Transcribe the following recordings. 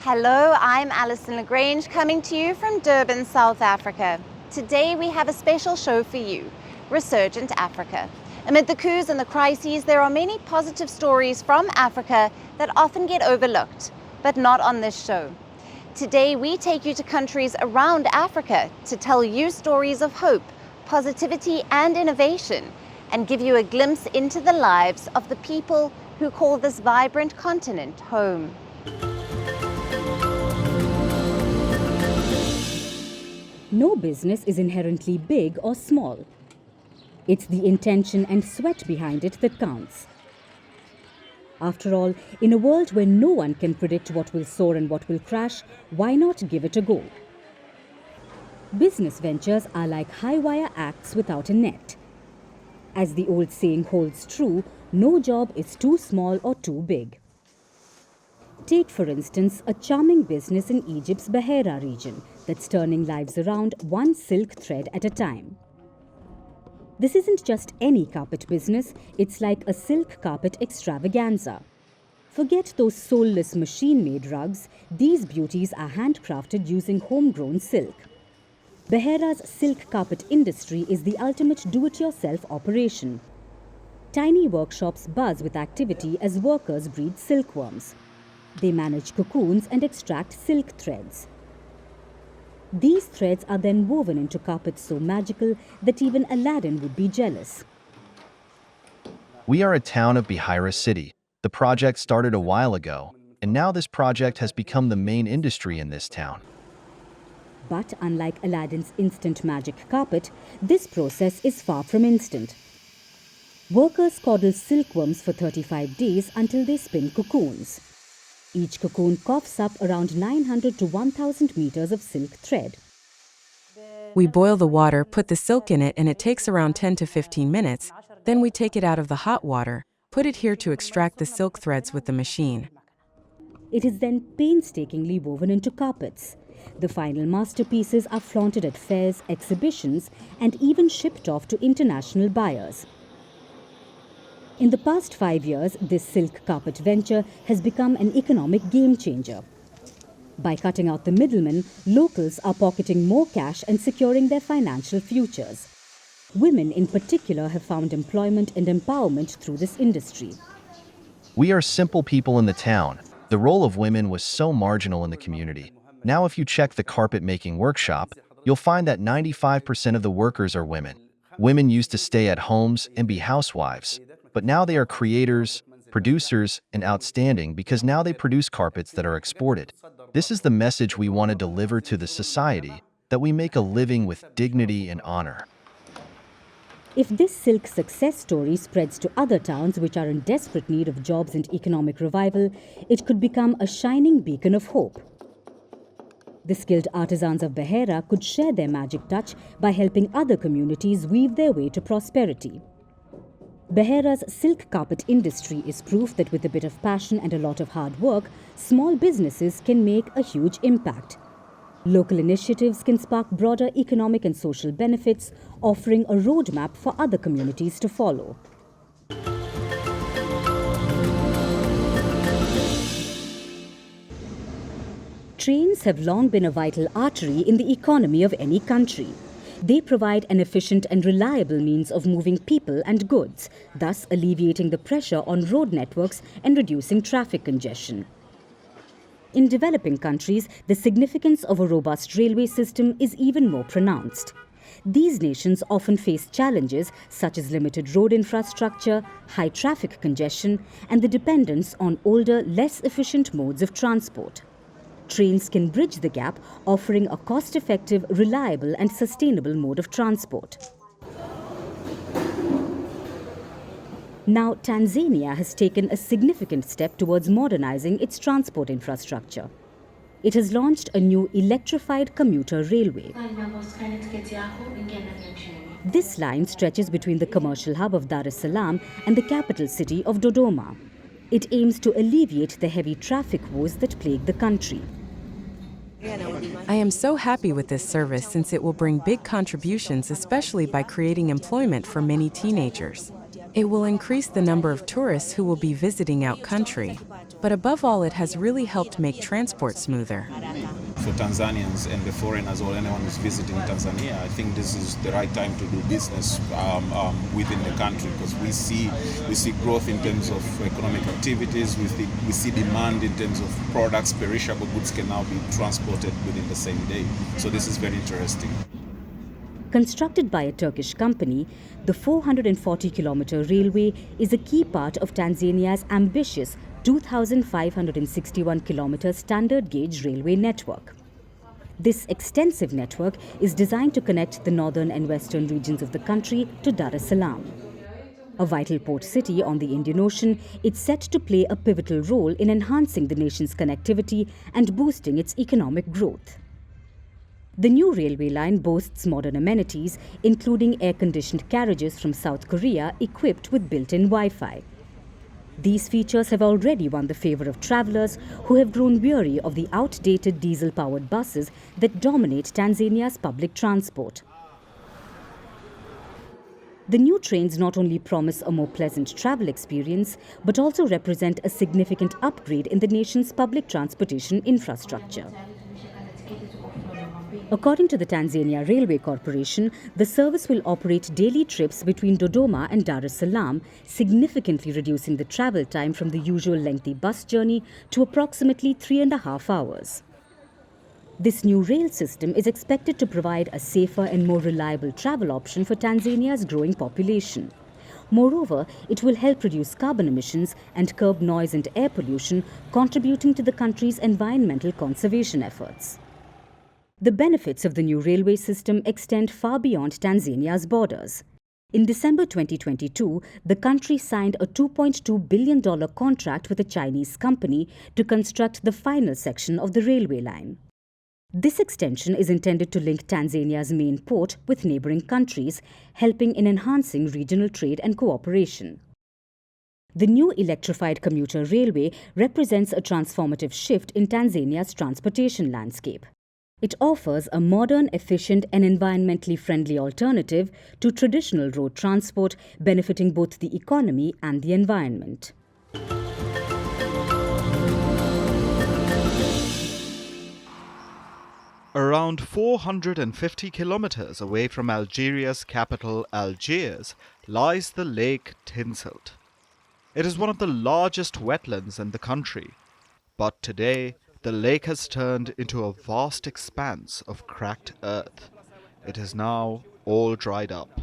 Hello, I'm Alyson Grange coming to you from Durban, South Africa. Today we have a special show for you, Resurgent Africa. Amid the coups and the crises, there are many positive stories from Africa that often get overlooked, but not on this show. Today we take you to countries around Africa to tell you stories of hope, positivity and innovation, and give you a glimpse into the lives of the people who call this vibrant continent home. No business is inherently big or small. It's the intention and sweat behind it that counts. After all, in a world where no one can predict what will soar and what will crash, why not give it a go? Business ventures are like high-wire acts without a net. As the old saying holds true, no job is too small or too big. Take, for instance, a charming business in Egypt's Beheira region that's turning lives around one silk thread at a time. This isn't just any carpet business, it's like a silk carpet extravaganza. Forget those soulless machine-made rugs, these beauties are handcrafted using homegrown silk. Beheira's silk carpet industry is the ultimate do-it-yourself operation. Tiny workshops buzz with activity as workers breed silkworms. They manage cocoons and extract silk threads. These threads are then woven into carpets so magical that even Aladdin would be jealous. We are a town of Beheira city. The project started a while ago, and now this project has become the main industry in this town. But unlike Aladdin's instant magic carpet, this process is far from instant. Workers coddle silkworms for 35 days until they spin cocoons. Each cocoon coughs up around 900 to 1,000 meters of silk thread. We boil the water, put the silk in it, and it takes around 10 to 15 minutes. Then we take it out of the hot water, put it here to extract the silk threads with the machine. It is then painstakingly woven into carpets. The final masterpieces are flaunted at fairs, exhibitions, and even shipped off to international buyers. In the past 5 years, this silk carpet venture has become an economic game changer. By cutting out the middlemen, locals are pocketing more cash and securing their financial futures. Women in particular have found employment and empowerment through this industry. We are simple people in the town. The role of women was so marginal in the community. Now if you check the carpet-making workshop, you'll find that 95% of the workers are women. Women used to stay at homes and be housewives. But now they are creators, producers, and outstanding because now they produce carpets that are exported. This is the message we want to deliver to the society, that we make a living with dignity and honor. If this silk success story spreads to other towns which are in desperate need of jobs and economic revival, it could become a shining beacon of hope. The skilled artisans of Beheira could share their magic touch by helping other communities weave their way to prosperity. Beheira's silk carpet industry is proof that with a bit of passion and a lot of hard work, small businesses can make a huge impact. Local initiatives can spark broader economic and social benefits, offering a roadmap for other communities to follow. Trains have long been a vital artery in the economy of any country. They provide an efficient and reliable means of moving people and goods, thus alleviating the pressure on road networks and reducing traffic congestion. In developing countries, the significance of a robust railway system is even more pronounced. These nations often face challenges such as limited road infrastructure, high traffic congestion, and the dependence on older, less efficient modes of transport. Trains can bridge the gap, offering a cost-effective, reliable and sustainable mode of transport. Now, Tanzania has taken a significant step towards modernizing its transport infrastructure. It has launched a new electrified commuter railway. This line stretches between the commercial hub of Dar es Salaam and the capital city of Dodoma. It aims to alleviate the heavy traffic woes that plague the country. I am so happy with this service since it will bring big contributions, especially by creating employment for many teenagers. It will increase the number of tourists who will be visiting out country. but above all, it has really helped make transport smoother. For Tanzanians and the foreigners or anyone who's visiting Tanzania, I think this is the right time to do business within the country, because we see growth in terms of economic activities. We see demand in terms of products. Perishable goods can now be transported within the same day. So this is very interesting. Constructed by a Turkish company, the 440-kilometer railway is a key part of Tanzania's ambitious 2,561-kilometer standard gauge railway network. This extensive network is designed to connect the northern and western regions of the country to Dar es Salaam. A vital port city on the Indian Ocean, it's set to play a pivotal role in enhancing the nation's connectivity and boosting its economic growth. The new railway line boasts modern amenities, including air-conditioned carriages from South Korea equipped with built-in Wi-Fi. These features have already won the favor of travelers who have grown weary of the outdated diesel-powered buses that dominate Tanzania's public transport. The new trains not only promise a more pleasant travel experience, but also represent a significant upgrade in the nation's public transportation infrastructure. According to the Tanzania Railway Corporation, the service will operate daily trips between Dodoma and Dar es Salaam, significantly reducing the travel time from the usual lengthy bus journey to approximately 3.5 hours. This new rail system is expected to provide a safer and more reliable travel option for Tanzania's growing population. Moreover, it will help reduce carbon emissions and curb noise and air pollution, contributing to the country's environmental conservation efforts. The benefits of the new railway system extend far beyond Tanzania's borders. In December 2022, the country signed a $2.2 billion contract with a Chinese company to construct the final section of the railway line. This extension is intended to link Tanzania's main port with neighboring countries, helping in enhancing regional trade and cooperation. The new electrified commuter railway represents a transformative shift in Tanzania's transportation landscape. It offers a modern, efficient and environmentally friendly alternative to traditional road transport, benefiting both the economy and the environment. Around 450 kilometers away from Algeria's capital, Algiers, lies the Lake Tinselt. It is one of the largest wetlands in the country, but today the lake has turned into a vast expanse of cracked earth. It is now all dried up.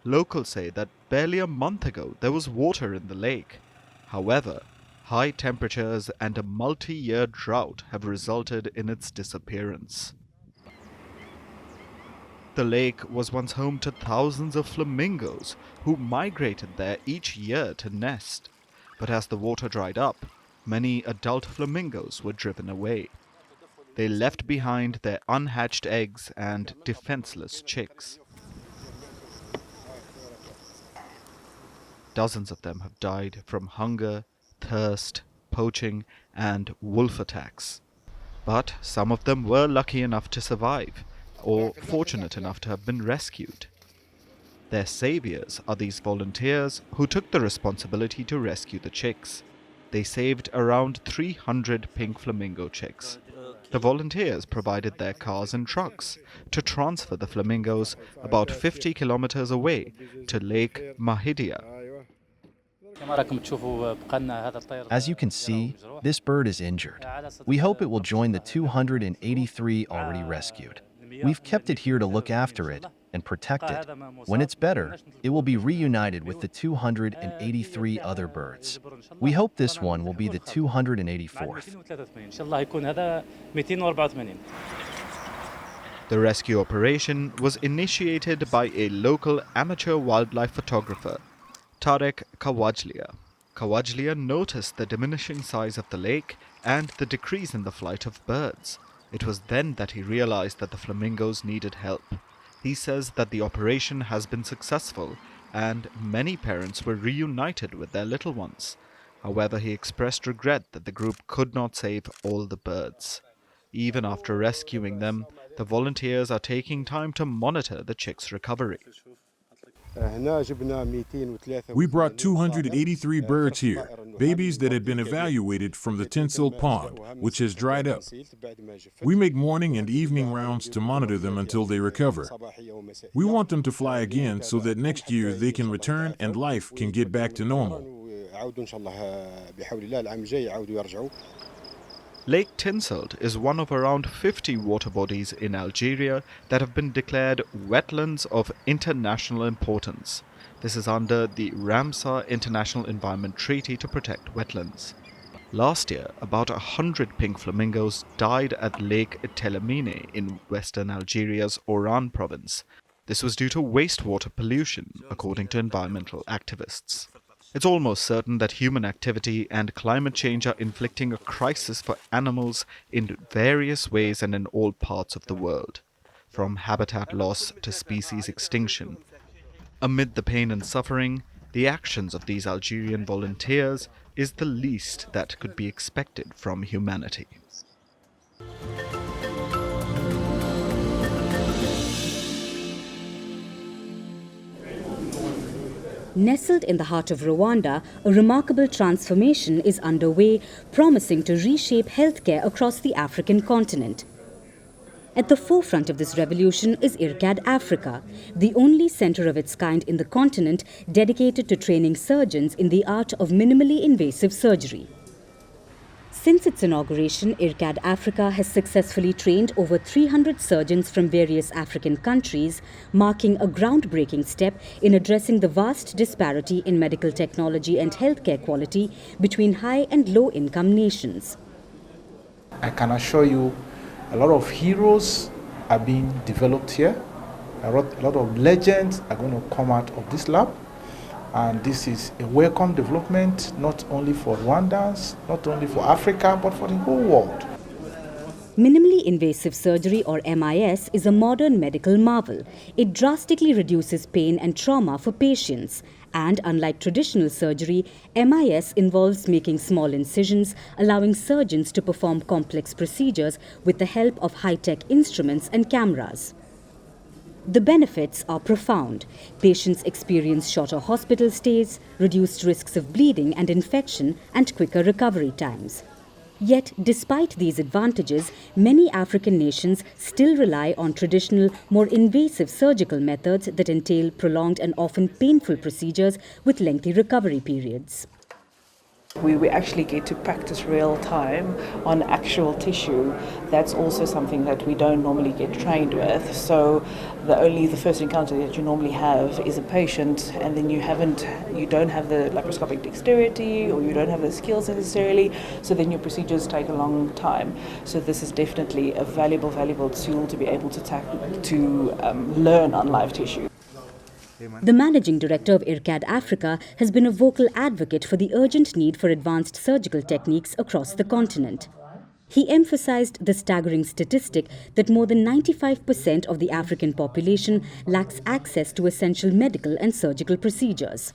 Locals say that barely a month ago there was water in the lake. However, high temperatures and a multi-year drought have resulted in its disappearance. The lake was once home to thousands of flamingos who migrated there each year to nest. But as the water dried up, many adult flamingos were driven away. They left behind their unhatched eggs and defenseless chicks. Dozens of them have died from hunger, thirst, poaching, and wolf attacks. But some of them were lucky enough to survive, or fortunate enough to have been rescued. Their saviors are these volunteers who took the responsibility to rescue the chicks. They saved around 300 pink flamingo chicks. The volunteers provided their cars and trucks to transfer the flamingos about 50 kilometers away to Lake Mahidia. As you can see, this bird is injured. We hope it will join the 283 already rescued. We've kept it here to look after it and protect it. When it's better, it will be reunited with the 283 other birds. We hope this one will be the 284th. The rescue operation was initiated by a local amateur wildlife photographer, Tarek Kawajlia. Kawajlia noticed the diminishing size of the lake and the decrease in the flight of birds. It was then that he realized that the flamingos needed help. He says that the operation has been successful and many parents were reunited with their little ones. However, he expressed regret that the group could not save all the birds. Even after rescuing them, the volunteers are taking time to monitor the chicks' recovery. We brought 283 birds here. babies that had been evaluated from the tinsel pond, which has dried up. We make morning and evening rounds to monitor them until they recover. We want them to fly again so that next year they can return and life can get back to normal. Lake Tinselt is one of around 50 water bodies in Algeria that have been declared wetlands of international importance. This is under the Ramsar International Environment Treaty to protect wetlands. Last year, about 100 pink flamingos died at Lake Telemine in western Algeria's Oran province. This was due to wastewater pollution, according to environmental activists. It's almost certain that human activity and climate change are inflicting a crisis for animals in various ways and in all parts of the world, from habitat loss to species extinction. Amid the pain and suffering, the actions of these Algerian volunteers is the least that could be expected from humanity. Nestled in the heart of Rwanda, a remarkable transformation is underway, promising to reshape healthcare across the African continent. At the forefront of this revolution is IRCAD Africa, the only center of its kind in the continent dedicated to training surgeons in the art of minimally invasive surgery. Since its inauguration, IRCAD Africa has successfully trained over 300 surgeons from various African countries, marking a groundbreaking step in addressing the vast disparity in medical technology and healthcare quality between high and low-income nations. I can assure you, a lot of heroes are being developed here. A lot of legends are going to come out of this lab. And this is a welcome development, not only for Rwandans, not only for Africa, but for the whole world. Minimally invasive surgery, or MIS, is a modern medical marvel. It drastically reduces pain and trauma for patients. And unlike traditional surgery, MIS involves making small incisions, allowing surgeons to perform complex procedures with the help of high-tech instruments and cameras. The benefits are profound. Patients experience shorter hospital stays, reduced risks of bleeding and infection, and quicker recovery times. Yet, despite these advantages, many African nations still rely on traditional, more invasive surgical methods that entail prolonged and often painful procedures with lengthy recovery periods. We actually get to practice real time on actual tissue. That's also something that we don't normally get trained with. So the first encounter that you normally have is a patient, and then you don't have the laparoscopic dexterity, or you don't have the skills necessarily. So then your procedures take a long time. So this is definitely a valuable tool to be able to learn on live tissue. The managing director of IRCAD Africa has been a vocal advocate for the urgent need for advanced surgical techniques across the continent. He emphasized the staggering statistic that more than 95% of the African population lacks access to essential medical and surgical procedures.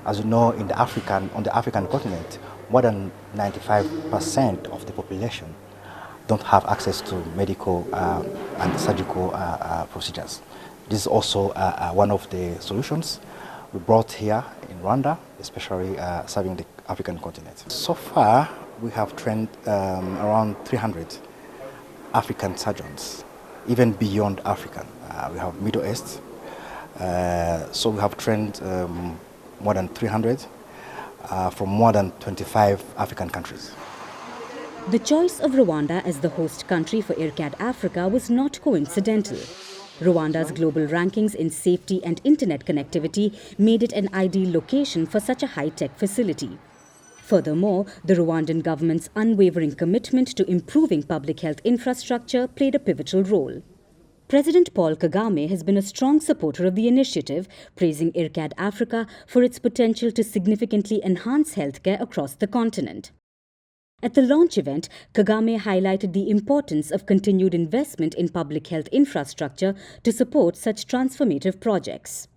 As you know, on the African continent, more than 95% of the population don't have access to medical and surgical procedures. This is also one of the solutions we brought here in Rwanda, especially serving the African continent. So far, we have trained around 300 African surgeons, even beyond African. We have Middle East, so we have trained more than 300 from more than 25 African countries. The choice of Rwanda as the host country for IRCAD Africa was not coincidental. Rwanda's global rankings in safety and internet connectivity made it an ideal location for such a high-tech facility. Furthermore, the Rwandan government's unwavering commitment to improving public health infrastructure played a pivotal role. President Paul Kagame has been a strong supporter of the initiative, praising IRCAD Africa for its potential to significantly enhance healthcare across the continent. At the launch event, Kagame highlighted the importance of continued investment in public health infrastructure to support such transformative projects.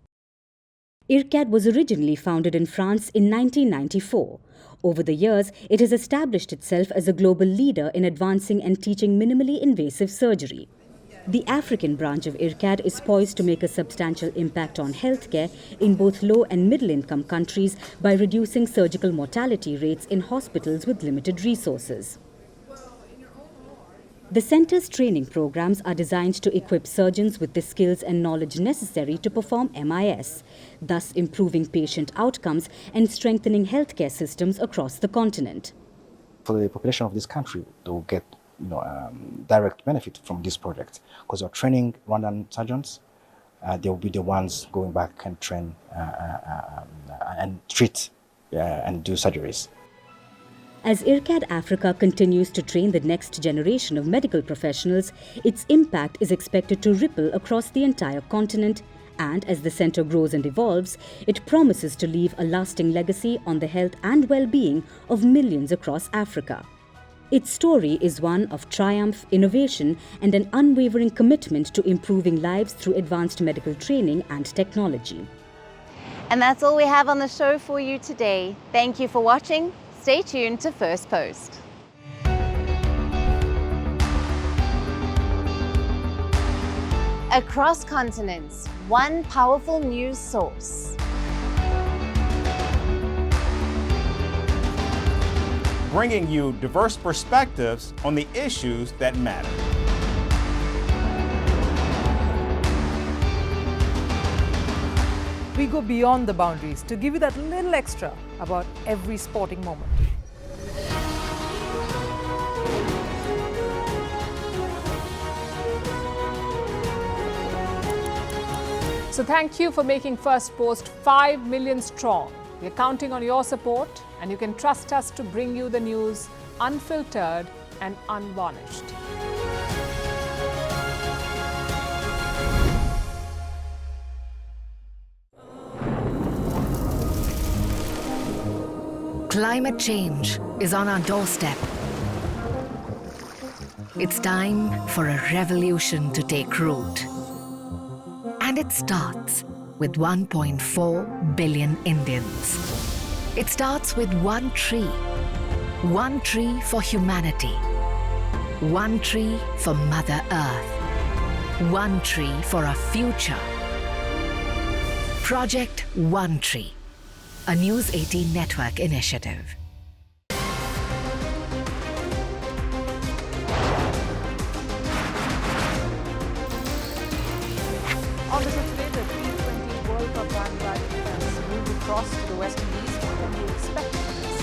IRCAD was originally founded in France in 1994. Over the years, it has established itself as a global leader in advancing and teaching minimally invasive surgery. The African branch of IRCAD is poised to make a substantial impact on healthcare in both low and middle-income countries by reducing surgical mortality rates in hospitals with limited resources. The centre's training programs are designed to equip surgeons with the skills and knowledge necessary to perform MIS, thus improving patient outcomes and strengthening healthcare systems across the continent. For the population of this country, they will get direct benefit from this project because you're training Rwandan surgeons. They will be the ones going back and train and treat and do surgeries. As IRCAD Africa continues to train the next generation of medical professionals, its impact is expected to ripple across the entire continent, and as the centre grows and evolves, it promises to leave a lasting legacy on the health and well-being of millions across Africa. Its story is one of triumph, innovation, and an unwavering commitment to improving lives through advanced medical training and technology. And that's all we have on the show for you today. Thank you for watching. Stay tuned to Firstpost. Across continents, one powerful news source. Bringing you diverse perspectives on the issues that matter. We go beyond the boundaries to give you that little extra about every sporting moment. So thank you for making Firstpost 5 million strong. We're counting on your support, and you can trust us to bring you the news unfiltered and unvarnished. Climate change is on our doorstep. It's time for a revolution to take root. And it starts with 1.4 billion Indians. It starts with one tree for humanity, one tree for Mother Earth, one tree for our future. Project One Tree, a News 18 network initiative. On the today, the T20 World Cup bandwagon has moved across to the West Indies. What can you expect from this?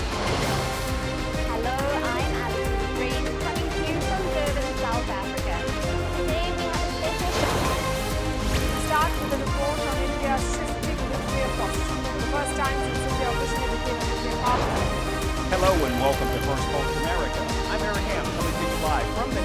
Hello, I'm Alyson coming to you from Durban, South Africa. Today we have a special show. Start with a report on India's shifting nuclear posture. For the first time since India officially became a nuclear power. Hello and welcome to Firstpost America. I'm Aaron Ham, coming to you live from the